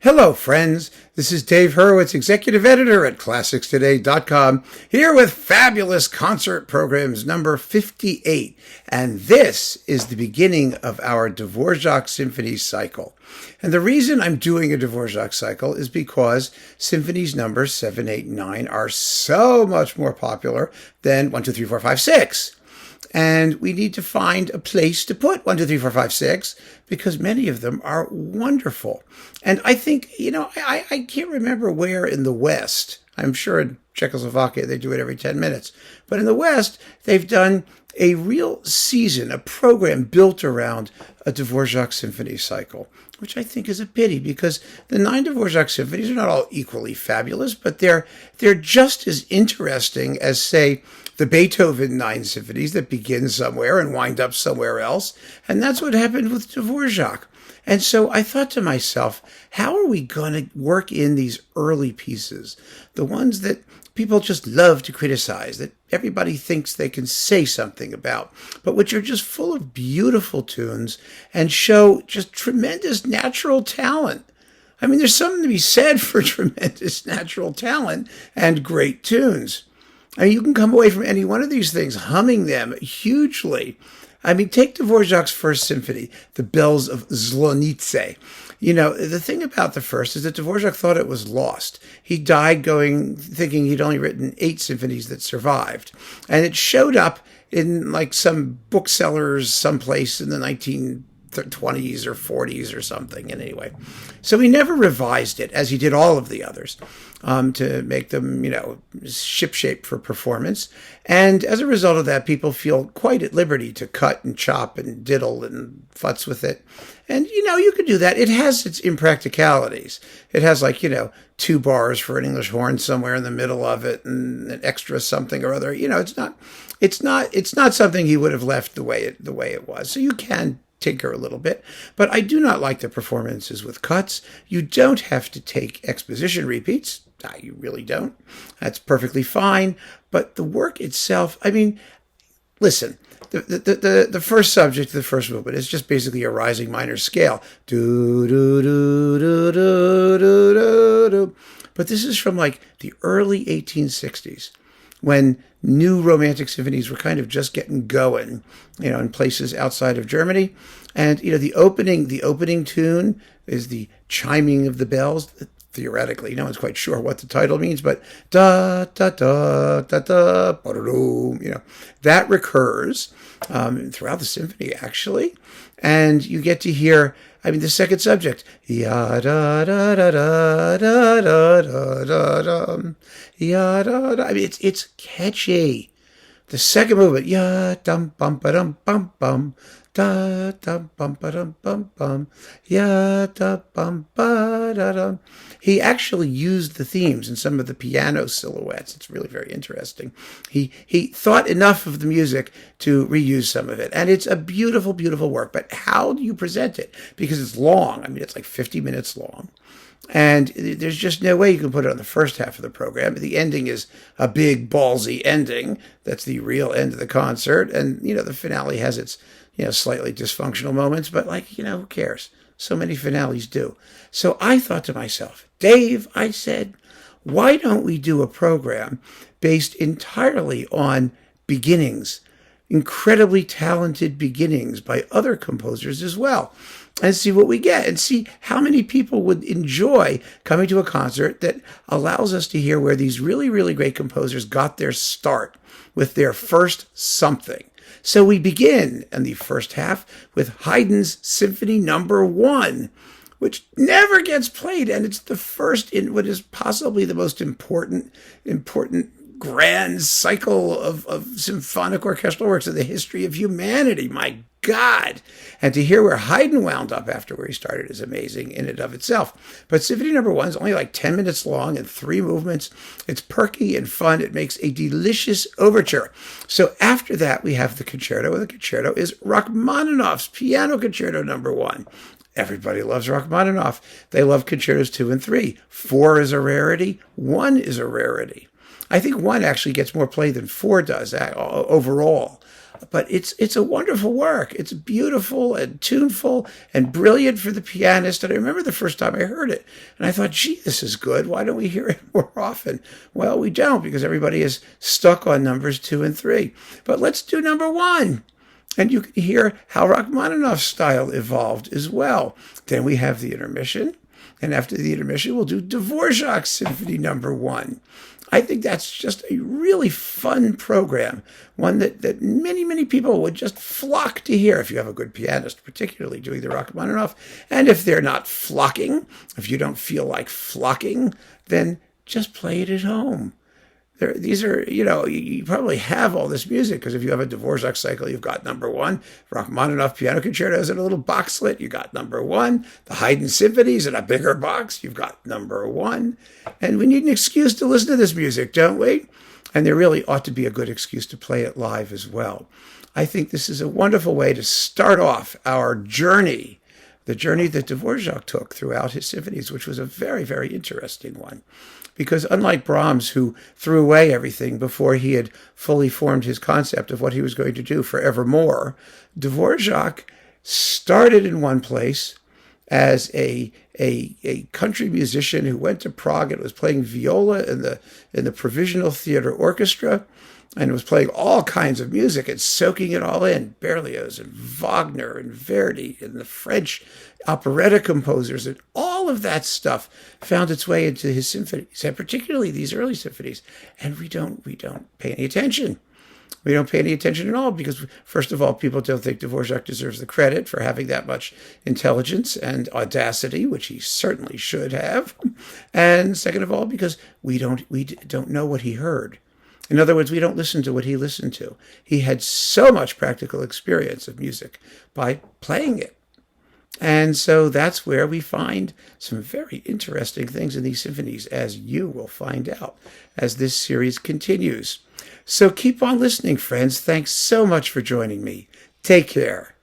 Hello, friends. This is Dave Hurwitz, executive editor at ClassicsToday.com, here with fabulous concert programs number 58. And this is the beginning of our Dvořák Symphony Cycle. And the reason I'm doing a Dvořák Cycle is because symphonies numbers 7, 8, and 9 are so much more popular than 1, 2, 3, 4, 5, 6. And we need to find a place to put 1, 2, 3, 4, 5, 6 because many of them are wonderful. And I think, I can't remember where in the West, I'm sure in Czechoslovakia they do it every 10 minutes, but in the West they've done a real season, a program built around a Dvořák Symphony Cycle, which I think is a pity because the 9 Dvořák symphonies are not all equally fabulous, but they're just as interesting as, say, the Beethoven 9 symphonies that begin somewhere and wind up somewhere else. And that's what happened with Dvořák. And so I thought to myself, how are we going to work in these early pieces, the ones that people just love to criticize, that everybody thinks they can say something about, but which are just full of beautiful tunes and show just tremendous natural talent. I mean, there's something to be said for tremendous natural talent and great tunes. I mean, you can come away from any one of these things humming them hugely. I mean, take Dvořák's first symphony, the Bells of Zlonice. The thing about the first is that Dvořák thought it was lost. He died thinking he'd only written 8 symphonies that survived. And it showed up in like some booksellers someplace in the 1920s or 40s or something. And anyway, so he never revised it as he did all of the others to make them, shipshape for performance. And as a result of that, people feel quite at liberty to cut and chop and diddle and futz with it. And, you could do that. It has its impracticalities. It has 2 bars for an English horn somewhere in the middle of it and an extra something or other. It's not something he would have left the way it was. So you can tinker a little bit, but I do not like the performances with cuts. You don't have to take exposition repeats. You really don't. That's perfectly fine. But the work itself, I mean, listen, the first subject, the first movement is just basically a rising minor scale. Do, do, do, do, do, do, do, do. But this is from the early 1860s when new romantic symphonies were kind of just getting going, in places outside of Germany. And, the opening tune is the chiming of the bells. Theoretically, no one's quite sure what the title means, but da da da da da ba-da-doo, that recurs throughout the symphony actually, and you get to hear. I mean, the second subject, ya da da da da da da da da da, ya da da. I mean, it's catchy. The second movement, ya dum bum ba dum bum bum. Da da bum ba dum bum bum, ya da bum ba da dum. He actually used the themes in some of the piano silhouettes. It's really very interesting. He thought enough of the music to reuse some of it, and it's a beautiful, beautiful work. But how do you present it? Because it's long. I mean, it's 50 minutes long. And there's just no way you can put it on the first half of the program. The ending is a big, ballsy ending. That's the real end of the concert. And, the finale has its, slightly dysfunctional moments. But, who cares? So many finales do. So I thought to myself, Dave, I said, why don't we do a program based entirely on beginnings, incredibly talented beginnings by other composers as well, and see what we get and see how many people would enjoy coming to a concert that allows us to hear where these really, really great composers got their start with their first something. So we begin in the first half with Haydn's Symphony No. 1, which never gets played, and it's the first in what is possibly the most important grand cycle of symphonic orchestral works in the history of humanity. My God. And to hear where Haydn wound up after where he started is amazing in and of itself. But Symphony No. 1 is only 10 minutes long and 3 movements. It's perky and fun. It makes a delicious overture. So after that, we have the concerto, and the concerto is Rachmaninoff's Piano Concerto No. 1. Everybody loves Rachmaninoff. They love concertos 2 and 3. 4 is a rarity. 1 is a rarity. I think 1 actually gets more play than 4 does overall. But it's a wonderful work. It's beautiful and tuneful and brilliant for the pianist. And I remember the first time I heard it, and I thought, gee, this is good. Why don't we hear it more often? Well, we don't, because everybody is stuck on numbers 2 and 3. But let's do number 1. And you can hear how Rachmaninoff's style evolved as well. Then we have the intermission. And after the intermission, we'll do Dvořák Symphony No. 1. I think that's just a really fun program, one that many, many people would just flock to hear if you have a good pianist, particularly doing the Rachmaninoff. And if they're not flocking, if you don't feel like flocking, then just play it at home. These are, you probably have all this music, because if you have a Dvořák Cycle, you've got number 1. Rachmaninoff Piano Concertos in a little boxlet, you got number 1. The Haydn Symphonies in a bigger box, you've got number 1. And we need an excuse to listen to this music, don't we? And there really ought to be a good excuse to play it live as well. I think this is a wonderful way to start off our journey, the journey that Dvořák took throughout his symphonies, which was a very, very interesting one. Because unlike Brahms, who threw away everything before he had fully formed his concept of what he was going to do forevermore, Dvořák started in one place as a country musician who went to Prague and was playing viola in the Provisional Theater Orchestra, and was playing all kinds of music and soaking it all in, Berlioz and Wagner and Verdi and the French operetta composers, and all of that stuff found its way into his symphonies, and particularly these early symphonies. And we don't pay any attention. We don't pay any attention at all, because, first of all, people don't think Dvořák deserves the credit for having that much intelligence and audacity, which he certainly should have. And second of all, because we don't know what he heard. In other words, we don't listen to what he listened to. He had so much practical experience of music by playing it. And so that's where we find some very interesting things in these symphonies, as you will find out as this series continues. So keep on listening, friends. Thanks so much for joining me. Take care.